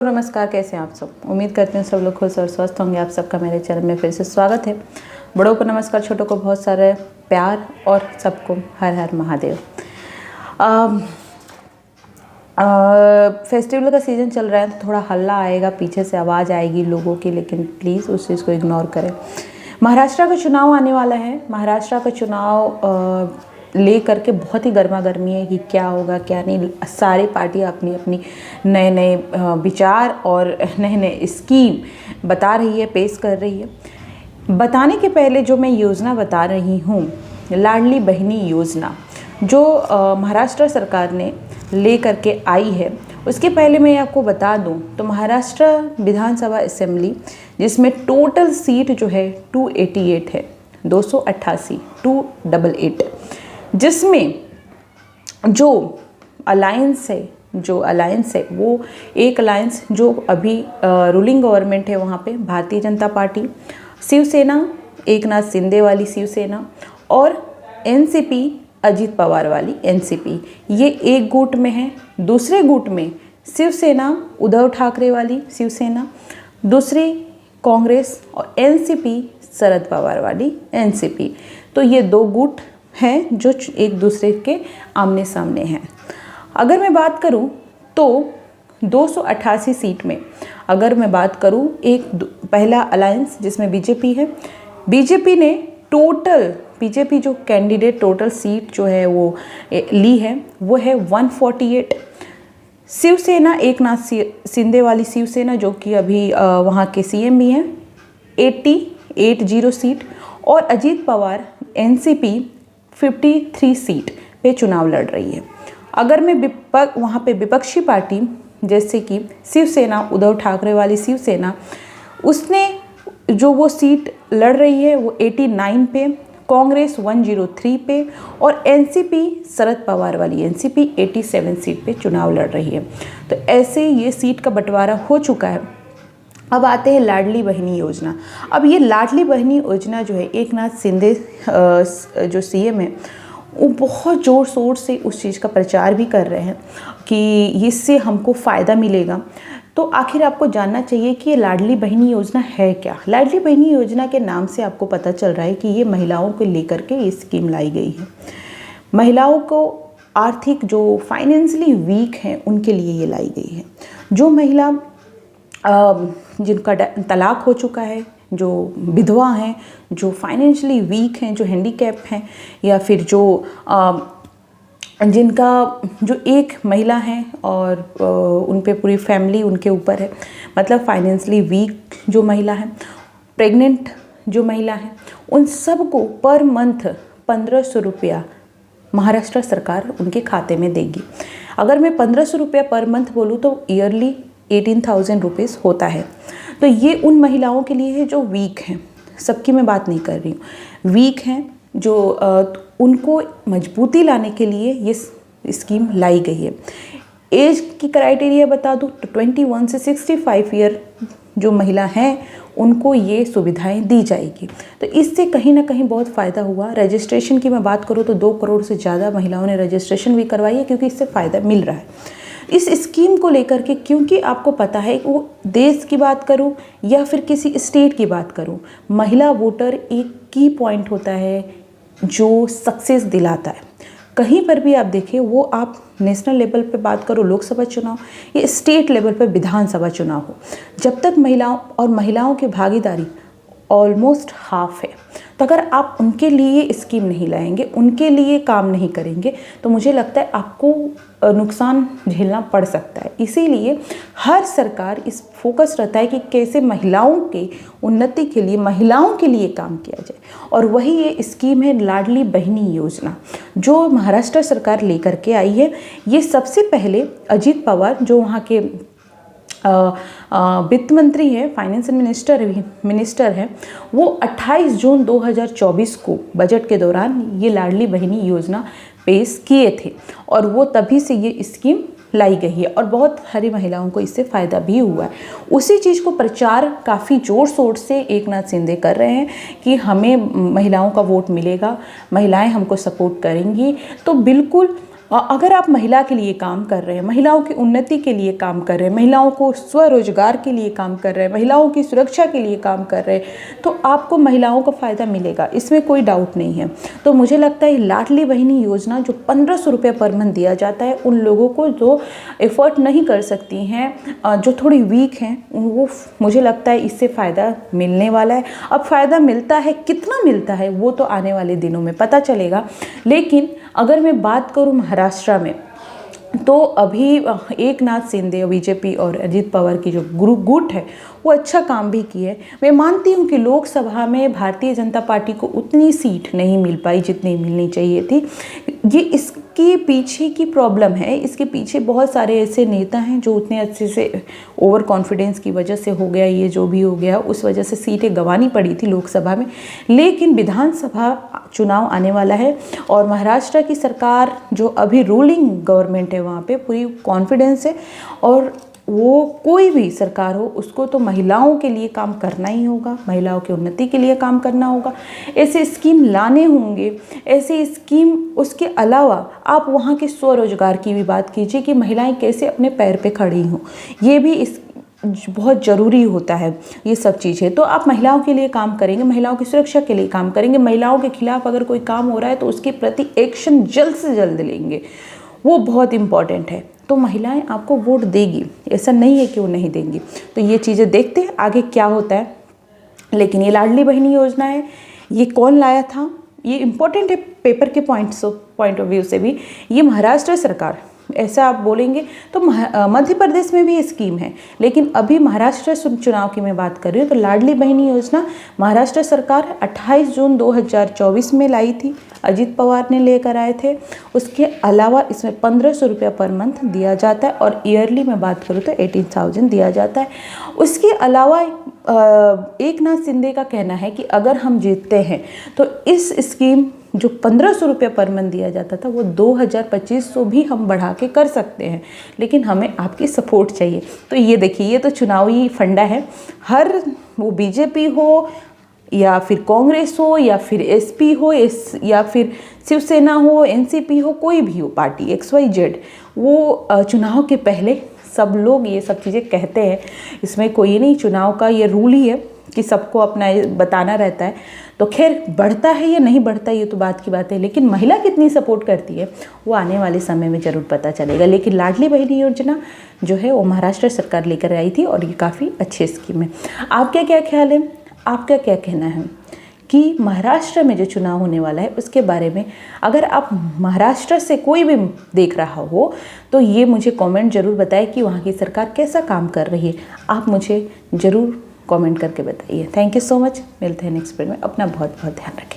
नमस्कार, कैसे हैं आप सब। उम्मीद करती हूँ सब लोग खुश और स्वस्थ होंगे। आप सबका मेरे चैनल में फिर से स्वागत है। बड़ों को नमस्कार, छोटों को बहुत सारे प्यार और सबको हर हर महादेव। फेस्टिवल का सीज़न चल रहा है तो थोड़ा हल्ला आएगा, पीछे से आवाज़ आएगी लोगों की, लेकिन प्लीज़ उस चीज़ को इग्नोर करें। महाराष्ट्र का चुनाव आने वाला है। महाराष्ट्र का चुनाव ले करके बहुत ही गर्मा गर्मी है कि क्या होगा क्या नहीं। सारी पार्टियां अपनी अपनी नए नए विचार और नए नए स्कीम बता रही है, पेश कर रही है। बताने के पहले जो मैं योजना बता रही हूँ, लाडली बहनी योजना जो महाराष्ट्र सरकार ने ले करके आई है, उसके पहले मैं आपको बता दूं तो महाराष्ट्र विधानसभा असेंबली जिसमें टोटल सीट जो है 288 है, 288 जिसमें जो अलायंस है वो एक अलायंस जो अभी रूलिंग गवर्नमेंट है वहाँ पे भारतीय जनता पार्टी, शिवसेना एकनाथ शिंदे वाली शिवसेना और एनसीपी अजित पवार वाली एनसीपी, ये एक गुट में है। दूसरे गुट में शिवसेना उद्धव ठाकरे वाली शिवसेना, दूसरी कांग्रेस और एनसीपी शरद पवार वाली एनसीपी। तो ये दो गुट हैं जो एक दूसरे के आमने सामने हैं। अगर मैं बात करूं तो 288 सीट में अगर मैं बात करूं, एक पहला अलायंस जिसमें बीजेपी है, बीजेपी जो कैंडिडेट टोटल सीट जो है वो ली है वो है 148। शिवसेना एकनाथ शिंदे वाली शिवसेना जो कि अभी वहाँ के सीएम भी हैं, 80 सीट, और अजीत पवार एनसीपी 53 सीट पे चुनाव लड़ रही है। अगर मैं वहाँ पे विपक्षी पार्टी जैसे कि शिवसेना उद्धव ठाकरे वाली शिवसेना, उसने जो वो सीट लड़ रही है वो 89 पे, कांग्रेस 103 पे और एनसीपी शरद पवार वाली एनसीपी 87 सीट पे चुनाव लड़ रही है। तो ऐसे ये सीट का बंटवारा हो चुका है। अब आते हैं लाडली बहनी योजना। अब ये लाडली बहनी योजना जो है, एकनाथ शिंदे जो सीएम है वो बहुत ज़ोर शोर से उस चीज़ का प्रचार भी कर रहे हैं कि इससे हमको फ़ायदा मिलेगा। तो आखिर आपको जानना चाहिए कि ये लाडली बहनी योजना है क्या। लाडली बहनी योजना के नाम से आपको पता चल रहा है कि ये महिलाओं को लेकर के ये स्कीम लाई गई है। महिलाओं को आर्थिक जो फाइनेंशियली वीक हैं उनके लिए ये लाई गई है। जो महिला जिनका तलाक हो चुका है, जो विधवा हैं, जो फाइनेंशियली वीक हैं, जो हैंडीकैप हैं, या फिर जो जिनका जो एक महिला है और उन पे पूरी फैमिली उनके ऊपर है, मतलब फाइनेंशियली वीक जो महिला है, प्रेग्नेंट जो महिला है, उन सबको पर मंथ 1500 रुपया महाराष्ट्र सरकार उनके खाते में देगी। अगर मैं 1500 रुपया पर मंथ बोलूँ तो ईयरली 18,000 रुपीज़ होता है। तो ये उन महिलाओं के लिए है जो वीक हैं, सबकी मैं बात नहीं कर रही हूँ, वीक हैं जो उनको मजबूती लाने के लिए ये स्कीम लाई गई है। एज की क्राइटेरिया बता दूँ तो 21 से 65 ईयर जो महिला हैं उनको ये सुविधाएं दी जाएगी। तो इससे कहीं ना कहीं बहुत फ़ायदा हुआ। रजिस्ट्रेशन की मैं बात करूँ तो 2 करोड़ से ज़्यादा महिलाओं ने रजिस्ट्रेशन भी करवाई है, क्योंकि इससे फ़ायदा मिल रहा है इस स्कीम को लेकर के। क्योंकि आपको पता है कि वो देश की बात करूं या फिर किसी स्टेट की बात करूं, महिला वोटर एक की पॉइंट होता है जो सक्सेस दिलाता है। कहीं पर भी आप देखें, वो आप नेशनल लेवल पे बात करो लोकसभा चुनाव या स्टेट लेवल पे विधानसभा चुनाव हो, जब तक महिलाओं की भागीदारी ऑलमोस्ट हाफ है, तो अगर आप उनके लिए स्कीम नहीं लाएंगे, उनके लिए काम नहीं करेंगे, तो मुझे लगता है आपको नुकसान झेलना पड़ सकता है। इसीलिए हर सरकार इस फोकस रहता है कि कैसे महिलाओं के उन्नति के लिए, महिलाओं के लिए काम किया जाए, और वही ये स्कीम है लाडली बहनी योजना जो महाराष्ट्र सरकार लेकर के आई है। ये सबसे पहले अजीत पवार जो वहाँ के वित्त मंत्री है, फाइनेंस मिनिस्टर है, वो 28 जून 2024 को बजट के दौरान ये लाडली बहनी योजना पेश किए थे, और वो तभी से ये स्कीम लाई गई है और बहुत सारी महिलाओं को इससे फ़ायदा भी हुआ है। उसी चीज़ को प्रचार काफ़ी ज़ोर शोर से एकनाथ शिंदे कर रहे हैं कि हमें महिलाओं का वोट मिलेगा, महिलाएं हमको सपोर्ट करेंगी। तो बिल्कुल अगर आप महिला के लिए काम कर रहे हैं, महिलाओं की उन्नति के लिए काम कर रहे हैं, महिलाओं को स्वरोजगार के लिए काम कर रहे हैं, महिलाओं की सुरक्षा के लिए काम कर रहे हैं, तो आपको महिलाओं को फ़ायदा मिलेगा, इसमें कोई डाउट नहीं है। तो मुझे लगता है लाडली बहनी योजना जो 1500 रुपये पर मंथ दिया जाता है, उन लोगों को जो एफर्ट नहीं कर सकती हैं, जो थोड़ी वीक हैं, वो मुझे लगता है इससे फ़ायदा मिलने वाला है। अब फ़ायदा मिलता है, कितना मिलता है वो तो आने वाले दिनों में पता चलेगा। लेकिन अगर मैं बात करूँ महाराष्ट्र में, तो अभी एकनाथ शिंदे बीजेपी और अजित पवार की जो गुट है वो अच्छा काम भी किए। मैं मानती हूँ कि लोकसभा में भारतीय जनता पार्टी को उतनी सीट नहीं मिल पाई जितनी मिलनी चाहिए थी। ये इसके पीछे की प्रॉब्लम है, इसके पीछे बहुत सारे ऐसे नेता हैं जो उतने अच्छे से ओवर कॉन्फिडेंस की वजह से हो गया, ये जो भी हो गया उस वजह से सीटें गंवानी पड़ी थी लोकसभा में। लेकिन विधानसभा चुनाव आने वाला है और महाराष्ट्र की सरकार जो अभी रूलिंग गवर्नमेंट है वहाँ पे पूरी कॉन्फिडेंस है, और वो कोई भी सरकार हो उसको तो महिलाओं के लिए काम करना ही होगा, महिलाओं की उन्नति के लिए काम करना होगा, ऐसे स्कीम लाने होंगे, ऐसे स्कीम। उसके अलावा आप वहाँ के स्वरोजगार की भी बात कीजिए कि महिलाएं कैसे अपने पैर पे खड़ी हों, ये भी इस बहुत ज़रूरी होता है ये सब चीज़ें। तो आप महिलाओं के लिए काम करेंगे, महिलाओं की सुरक्षा के लिए काम करेंगे, महिलाओं के खिलाफ अगर कोई काम हो रहा है तो उसके प्रति एक्शन जल्द से जल्द लेंगे, वो बहुत इम्पॉर्टेंट है। तो महिलाएं आपको वोट देगी, ऐसा नहीं है कि वो नहीं देंगी। तो ये चीज़ें देखते हैं आगे क्या होता है। लेकिन ये लाडली बहनी योजना है, ये कौन लाया था, ये इम्पोर्टेंट है पेपर के पॉइंट ऑफ व्यू से भी। ये महाराष्ट्र सरकार, ऐसा आप बोलेंगे तो मध्य प्रदेश में भी ये स्कीम है, लेकिन अभी महाराष्ट्र चुनाव की मैं बात कर रही हूँ। तो लाडली बहनी योजना महाराष्ट्र सरकार 28 जून 2024 में लाई थी, अजित पवार ने लेकर आए थे। उसके अलावा इसमें 1500 रुपया पर मंथ दिया जाता है और ईयरली में बात करूँ तो 18,000 दिया जाता है। उसके अलावा एकनाथ शिंदे का कहना है कि अगर हम जीतते हैं तो इस स्कीम जो 1500 रुपये पर मंथ दिया जाता था वो 2000-2500 भी हम बढ़ा के कर सकते हैं, लेकिन हमें आपकी सपोर्ट चाहिए। तो ये देखिए, ये तो चुनावी फंडा है। हर वो बीजेपी हो या फिर कांग्रेस हो या फिर एसपी हो या फिर शिवसेना हो, एनसीपी हो, कोई भी हो पार्टी XYZ, वो चुनाव के पहले सब लोग ये सब चीज़ें कहते हैं। इसमें कोई नहीं, चुनाव का ये रूल ही है कि सबको अपना बताना रहता है। तो खैर बढ़ता है या नहीं बढ़ता ये तो बात की बात है, लेकिन महिला कितनी सपोर्ट करती है वो आने वाले समय में ज़रूर पता चलेगा। लेकिन लाडली बहनी योजना जो है वो महाराष्ट्र सरकार लेकर आई थी और ये काफ़ी अच्छी स्कीम है। आपका क्या ख्याल है, आपका क्या कहना है कि महाराष्ट्र में जो चुनाव होने वाला है उसके बारे में? अगर आप महाराष्ट्र से कोई भी देख रहा हो तो ये मुझे कमेंट ज़रूर बताएं कि वहाँ की सरकार कैसा काम कर रही है। आप मुझे ज़रूर कमेंट करके बताइए। Thank you so much. मिलते हैं नेक्स्ट वीडियो में। अपना बहुत बहुत ध्यान रखें।